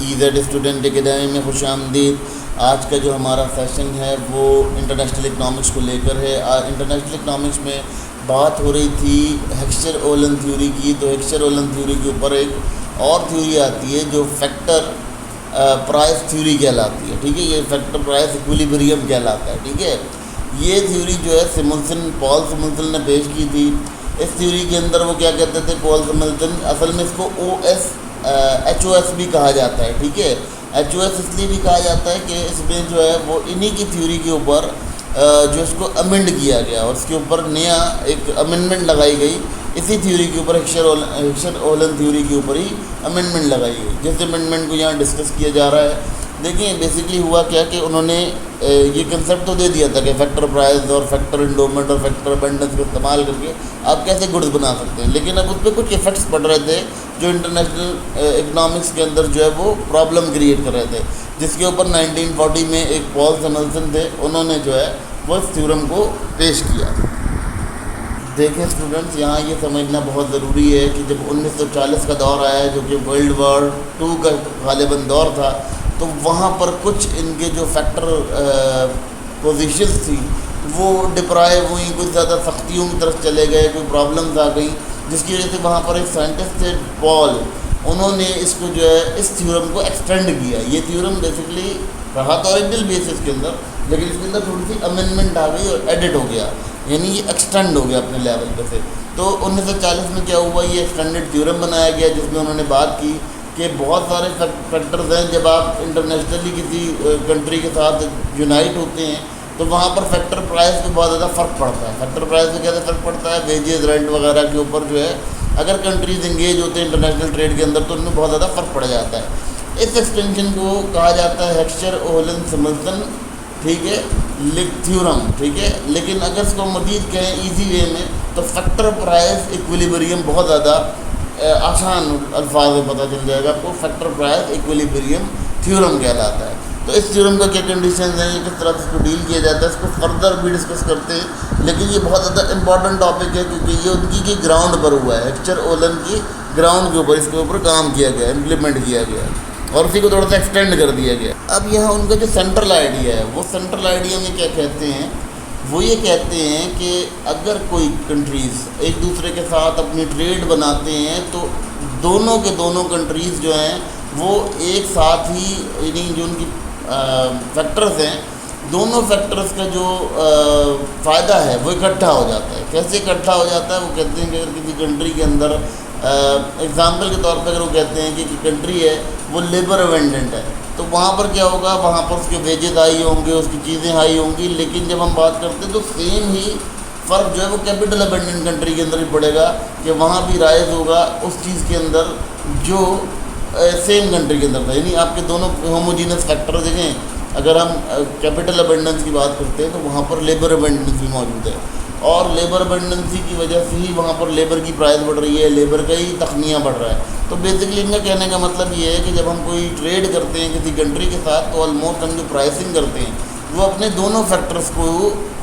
EZ student academy में खुशामदीद। आज का जो हमारा सेशन है वो इंटरनेशनल इकनॉमिक्स को लेकर है। इंटरनेशनल इकनॉमिक्स में बात हो रही थी हेक्सचर-ओलन थ्योरी की। तो हेक्सचर-ओलन थ्योरी के ऊपर एक और थ्योरी आती है जो फैक्टर प्राइस थ्योरी कहलाती है। ठीक है, ये फैक्टर प्राइस इक्विलिब्रियम कहलाता है। ठीक है, ये थ्योरी जो है पॉल सिमोंसन ने पेश की थी। इस थ्योरी के अंदर वो क्या कहते थे पॉल सिमोंसन, असल में इसको HOS भी कहा जाता है। ठीक है, HOS इसलिए भी कहा जाता है कि इसमें जो है वो इन्हीं की थ्योरी के ऊपर जो इसको अमेंड किया गया और इसके ऊपर नया एक अमेंडमेंट लगाई गई। इसी थ्योरी के ऊपर हेक्सचर-ओलन थ्योरी के ऊपर ही अमेंडमेंट लगाई गई। जिस अमेंडमेंट को यहाँ डिस्कस किया जा रहा है, देखिए बेसिकली हुआ क्या कि उन्होंने ये कंसेप्ट तो दे दिया था कि फैक्टर प्राइस और फैक्टर एंडोमेंट और फैक्टर अबंडेंस को इस्तेमाल करके आप कैसे गुड्स बना सकते हैं, लेकिन अब उस पर कुछ इफेक्ट्स पड़ रहे थे जो इंटरनेशनल इकनॉमिक्स के अंदर जो है वो प्रॉब्लम क्रिएट कर रहे थे, जिसके ऊपर 1940 में एक पॉल सिमोंसन थे, उन्होंने जो है वो इस थ्योरम को पेश किया। देखें स्टूडेंट्स, यहाँ ये समझना बहुत ज़रूरी है कि जब 1940 का दौर आया जो कि वर्ल्ड वॉर 2 का गालिबन दौर था, तो वहाँ पर कुछ इनके जो फैक्टर पोजीशंस थी वो डिप्राइव हुई, कुछ ज़्यादा सख्तियों की तरफ चले गए, कोई प्रॉब्लम्स आ गई, जिसकी वजह से वहाँ पर एक साइंटिस्ट थे पॉल, उन्होंने इसको जो है इस थ्योरम को एक्सटेंड किया। ये थ्योरम बेसिकली रहा तो ओरिजिनल बेसिस के अंदर, लेकिन इसके अंदर थोड़ी सी अमेंडमेंट आ गई और एडिट हो गया, यानी ये एक्सटेंड हो गया अपने लेवल पे से। तो 1940 में क्या हुआ, ये एक्सटेंडेड थ्योरम बनाया गया जिसमें उन्होंने बात की कि बहुत सारे फैक्टर्स हैं। जब आप इंटरनेशनली किसी कंट्री के साथ यूनाइट होते हैं तो वहाँ पर फैक्टर प्राइस पे बहुत ज़्यादा फ़र्क पड़ता है। फैक्टर प्राइस में कैसे फ़र्क पड़ता है, वेजेस, रेंट वगैरह के ऊपर जो है अगर कंट्रीज इंगेज होते हैं इंटरनेशनल ट्रेड के अंदर तो उनमें बहुत ज़्यादा फ़र्क पड़ जाता है। इस एक्सटेंशन को कहा जाता है हेक्सचर-ओलन सिमोंसन, ठीक है, थ्योरम। ठीक है, लेकिन अगर इसको मज़ीद कहें ईजी वे में तो फैक्टर प्राइस इक्विलिब्रियम बहुत ज़्यादा आसान अल्फाज में पता चल जाएगा आपको। फैक्टर प्राइस इक्विलिब्रियम थ्योरम कहलाता है। तो इस थ्योरम का क्या कंडीशन है, किस तरह से इसको डील किया जाता है, इसको फर्दर भी डिस्कस करते हैं, लेकिन ये बहुत ज़्यादा इंपॉर्टेंट टॉपिक है क्योंकि ये उनकी की ग्राउंड पर हुआ है। हेक्सचर-ओलन की ग्राउंड के ऊपर इसके ऊपर काम किया गया, इम्प्लीमेंट किया गया और उसी को थोड़ा सा एक्सटेंड कर दिया गया। अब यहाँ उनका जो सेंट्रल आइडिया है, वो सेंट्रल आइडिया में क्या कहते हैं, वो ये कहते हैं कि अगर कोई कंट्रीज़ एक दूसरे के साथ अपनी ट्रेड बनाते हैं तो दोनों के दोनों कंट्रीज़ जो हैं वो एक साथ ही, यानी जो उनकी फैक्टर्स हैं, दोनों फैक्टर्स का जो फ़ायदा है वो इकट्ठा हो जाता है। कैसे इकट्ठा हो जाता है, वो कहते हैं कि अगर किसी कंट्री के अंदर एग्ज़ाम्पल के तौर पर अगर वो कहते हैं कि कंट्री है वो लेबर अबंडेंट है, तो वहाँ पर क्या होगा, वहाँ पर उसके वेजेस हाई होंगे, उसकी चीज़ें हाई होंगी, लेकिन जब हम बात करते हैं तो सेम ही फ़र्क जो है वो कैपिटल अबंडेंट कंट्री के अंदर ही पड़ेगा कि वहाँ भी राइज होगा उस चीज़ के अंदर जो सेम कंट्री के अंदर था। यानी आपके दोनों होमोजीनस फैक्टर देखें, अगर हम कैपिटल अबंडेंस की बात करते हैं तो वहाँ पर लेबर अबंडेंस भी मौजूद है और लेबर अबंडेंसी की वजह से ही वहाँ पर लेबर की प्राइस बढ़ रही है, लेबर का ही तखनिया बढ़ रहा है। तो बेसिकली इनका कहने का मतलब ये है कि जब हम कोई ट्रेड करते हैं किसी कंट्री के साथ तो ऑलमोस्ट हम जो प्राइसिंग करते हैं वो अपने दोनों फैक्टर्स को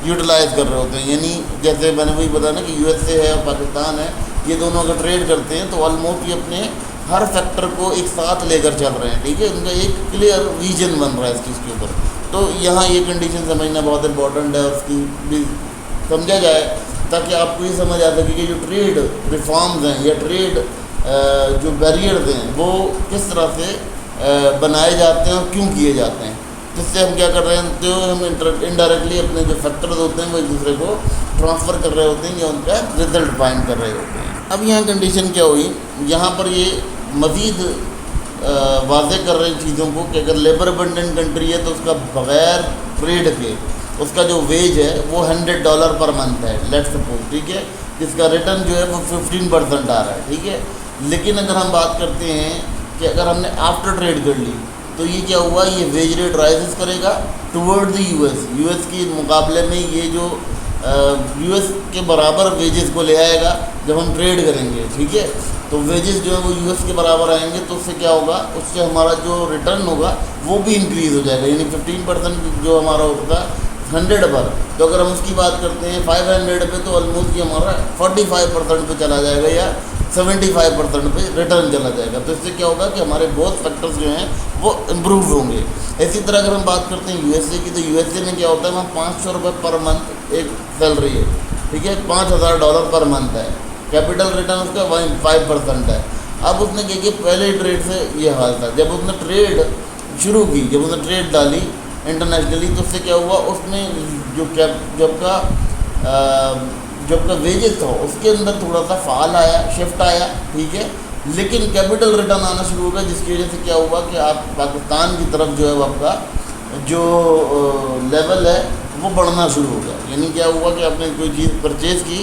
यूटिलाइज़ कर रहे होते हैं। यानी जैसे मैंने वही बताया ना कि USA है और पाकिस्तान है, ये दोनों अगर ट्रेड करते हैं तो ऑलमोस्ट ये अपने हर फैक्टर को एक साथ लेकर चल रहे हैं। ठीक है, उनका एक क्लियर विजन बन रहा है इस चीज़ के ऊपर। तो यहाँ ये कंडीशन समझना बहुत इंपॉर्टेंट है और उसकी भी समझा जाए ताकि आपको ये समझ आ सके कि जो ट्रेड रिफॉर्म्स हैं या ट्रेड जो बैरियर्स हैं वो किस तरह से बनाए जाते हैं और क्यों किए जाते हैं, जिससे हम क्या कर रहे हैं, तो हम इनडायरेक्टली अपने जो फैक्टर्स होते हैं वो एक दूसरे को ट्रांसफ़र कर रहे होते हैं या उनका रिजल्ट फाइंड कर रहे होते हैं। अब यहाँ कंडीशन क्या हुई, यहाँ पर ये मज़ीद वाज़े कर रहे हैं चीज़ों को कि अगर लेबर अबंडेंट कंट्री है तो उसका बग़ैर ट्रेड के उसका जो वेज है वो $100 पर मंथ है, लेट्स सपोज, ठीक है, जिसका रिटर्न जो है वो 15% आ रहा है। ठीक है, लेकिन अगर हम बात करते हैं कि अगर हमने आफ्टर ट्रेड कर ली तो ये क्या हुआ, ये वेज रेट राइजेस करेगा टुवर्ड द यूएस के मुकाबले में ये जो US के बराबर वेजेस को ले आएगा जब हम ट्रेड करेंगे। ठीक है, तो वेजेस जो है वो US के बराबर आएंगे तो उससे क्या होगा, उससे हमारा जो रिटर्न होगा वो भी इंक्रीज़ हो जाएगा। यानी 15% जो हमारा होगा 100 पर, तो अगर हम उसकी बात करते हैं 500 पे तो ऑलमोस्ट ये हमारा 45% पे चला जाएगा या 75% पे रिटर्न चला जाएगा। तो इससे क्या होगा कि हमारे बहुत फैक्टर्स जो हैं वो इम्प्रूव होंगे। इसी तरह अगर हम बात करते हैं यूएसए की, तो यूएसए में क्या होता है, वहाँ 500 रुपये पर मंथ एक सैलरी है, ठीक है, $5,000 पर मंथ है। कैपिटल रिटर्न उसका 5% है। अब उसने क्या किया, पहले ट्रेड से ये हाल था, जब उसने ट्रेड शुरू की, जब उसने ट्रेड डाली इंटरनेशनली, तो उससे क्या हुआ, उसमें जो जब का वेजेस था उसके अंदर थोड़ा सा फॉल आया, शिफ्ट आया, ठीक है, लेकिन कैपिटल रिटर्न आना शुरू हो गया, जिसकी वजह से क्या हुआ कि आप पाकिस्तान की तरफ जो है वो आपका जो लेवल है वो बढ़ना शुरू हो गया। यानी क्या हुआ कि आपने कोई चीज़ परचेज़ की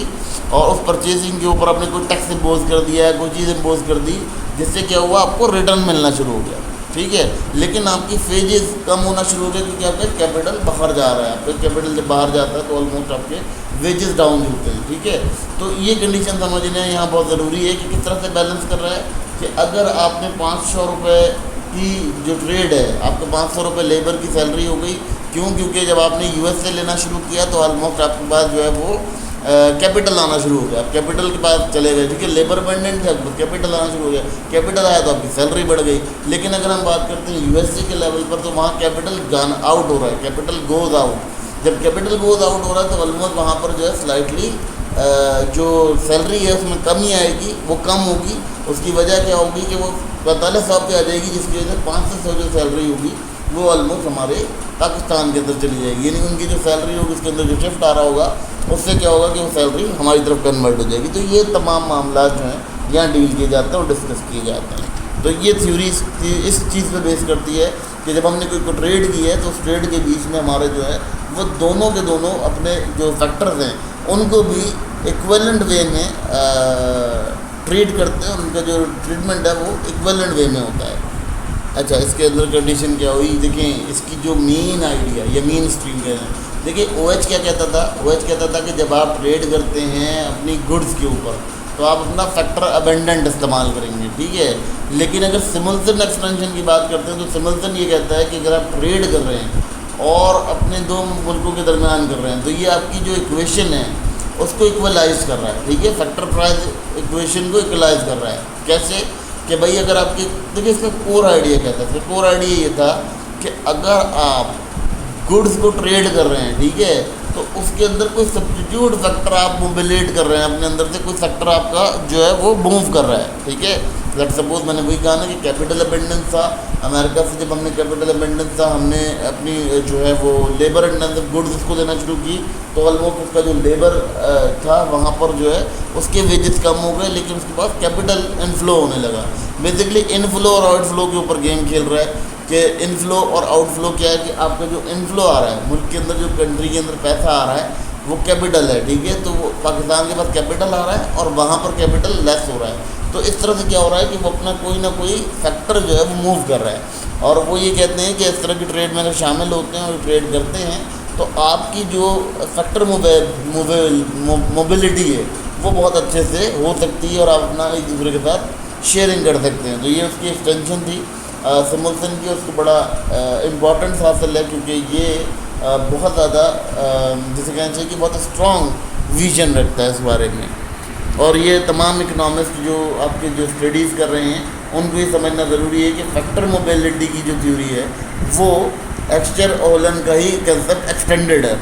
और उस परचेजिंग के ऊपर आपने कोई टैक्स इम्पोज कर दिया है, कोई चीज़ इम्पोज कर दी, जिससे क्या हुआ, आपको रिटर्न मिलना शुरू हो गया, ठीक है, लेकिन आपकी फेजेस कम होना शुरू हो गए, क्योंकि आपका कैपिटल बाहर जा रहा है। आपका कैपिटल जब बाहर जाता है तो ऑलमोस्ट आपके वेजेस डाउन होते हैं, ठीक है। तो ये कंडीशन समझना यहाँ बहुत ज़रूरी है कि किस तरह से बैलेंस कर रहा है कि अगर आपने 500 रुपये की जो ट्रेड है, आपको 500 रुपये लेबर की सैलरी हो गई, क्यों, क्योंकि जब आपने यूएस से लेना शुरू किया तो ऑलमोस्ट आपके पास जो है वो कैपिटल आना शुरू हो गया। आप कैपिटल के पास चले गए, ठीक है, लेबर डिपेंडेंट थे, कैपिटल आना शुरू हो गया, कैपिटल आया तो आपकी सैलरी बढ़ गई। लेकिन अगर हम बात करते हैं यूएसए के लेवल पर, तो वहाँ कैपिटल गन आउट हो रहा है, कैपिटल गोज आउट। जब कैपिटल गोज आउट हो रहा है तो ऑलमोस्ट वहाँ पर जो है स्लाइटली जो सैलरी है उसमें कमी आएगी, वो कम होगी। उसकी वजह क्या होगी कि वो 4500 पे आ जाएगी, जिसकी वजह से 500 जो सैलरी होगी वो ऑलमोस्ट हमारे पाकिस्तान के अंदर चली जाएगी। यानी उनकी जो सैलरी होगी उसके अंदर जो शिफ्ट आ रहा होगा, उससे क्या होगा कि वो सैलरी हमारी तरफ कन्वर्ट हो जाएगी। तो ये तमाम मामला जो हैं यहाँ डील किए जाते हैं और डिस्कस किए जाते हैं। तो ये थ्योरी इस चीज़ पे बेस करती है कि जब हमने कोई ट्रेड की है तो उस ट्रेड के बीच में हमारे जो है वो दोनों के दोनों अपने जो फैक्टर्स हैं उनको भी इक्विवेलेंट वे में ट्रीट करते हैं। उनका जो ट्रीटमेंट है वो इक्विवेलेंट वे में होता है। अच्छा, इसके अंदर कंडीशन क्या हुई, देखें इसकी जो मेन आइडिया या मेन स्ट्रीम क्या है। देखिए OH क्या कहता था, OH कहता था कि जब आप ट्रेड करते हैं अपनी गुड्स के ऊपर तो आप अपना फैक्टर अबेंडेंट इस्तेमाल करेंगे, ठीक है। लेकिन अगर सिमुलेशन एक्सपेंशन की बात करते हैं तो सिमुलेशन ये कहता है कि अगर आप ट्रेड कर रहे हैं और अपने दो मुल्कों के दरमियान कर रहे हैं तो ये आपकी जो इक्वेशन है उसको इक्वलाइज कर रहा है, ठीक है, फैक्टर प्राइस इक्वेशन को इक्वलाइज कर रहा है। कैसे कि भाई अगर आपकी, देखिए इसका कोर आइडिया क्या था, इसका कोर आइडिया ये था कि अगर आप गुड्स को ट्रेड कर रहे हैं, ठीक है, तो उसके अंदर कोई सब्स्टिट्यूट फैक्टर आप मोबिलेट कर रहे हैं, अपने अंदर से कोई फैक्टर आपका जो है वो मूव कर रहा है, ठीक है। लेट सपोज मैंने वही कहा ना कि कैपिटल अबेंडेंस था अमेरिका से, जब हमने कैपिटल अबेंडेंस था हमने अपनी जो है वो लेबर इंटेंसिव गुड्स उसको देना शुरू की, तो ऑलमोस्ट उसका जो लेबर था वहाँ पर जो है उसके वेजेस कम हो गए, लेकिन उसके पास कैपिटल इनफ्लो होने लगा। बेसिकली इनफ्लो और आउटफ्लो के ऊपर गेम खेल रहा है कि इनफ्लो और आउटफ्लो क्या है कि आपका जो इनफ्लो आ रहा है मुल्क के अंदर, जो कंट्री के अंदर पैसा आ रहा है वो कैपिटल है, ठीक है, तो वो पाकिस्तान के पास कैपिटल आ रहा है और वहाँ पर कैपिटल लेस हो रहा है। तो इस तरह से क्या हो रहा है कि वो अपना कोई ना कोई फैक्टर जो है वो मूव कर रहा है। और वो ये कहते हैं कि इस तरह की ट्रेड में अगर शामिल होते हैं और ट्रेड करते हैं तो आपकी जो फैक्टर मोबिलिटी है वो बहुत अच्छे से हो सकती है और आप अपना एक दूसरे के साथ शेयरिंग कर सकते हैं। तो ये उसकी एक्सटेंशन थी सिमुलेशन की, उसको बड़ा इम्पॉर्टेंस हासिल है क्योंकि ये बहुत ज़्यादा जिसे कहना चाहिए कि बहुत स्ट्रॉन्ग विजन रखता है इस बारे में। और ये तमाम इकनॉमिस्ट जो आपके जो स्टडीज़ कर रहे हैं उनको ये समझना ज़रूरी है कि फैक्टर मोबिलिटी की जो थ्योरी है वो एक्स्टर ओलन का ही कंसेप्ट एक्सटेंडेड है।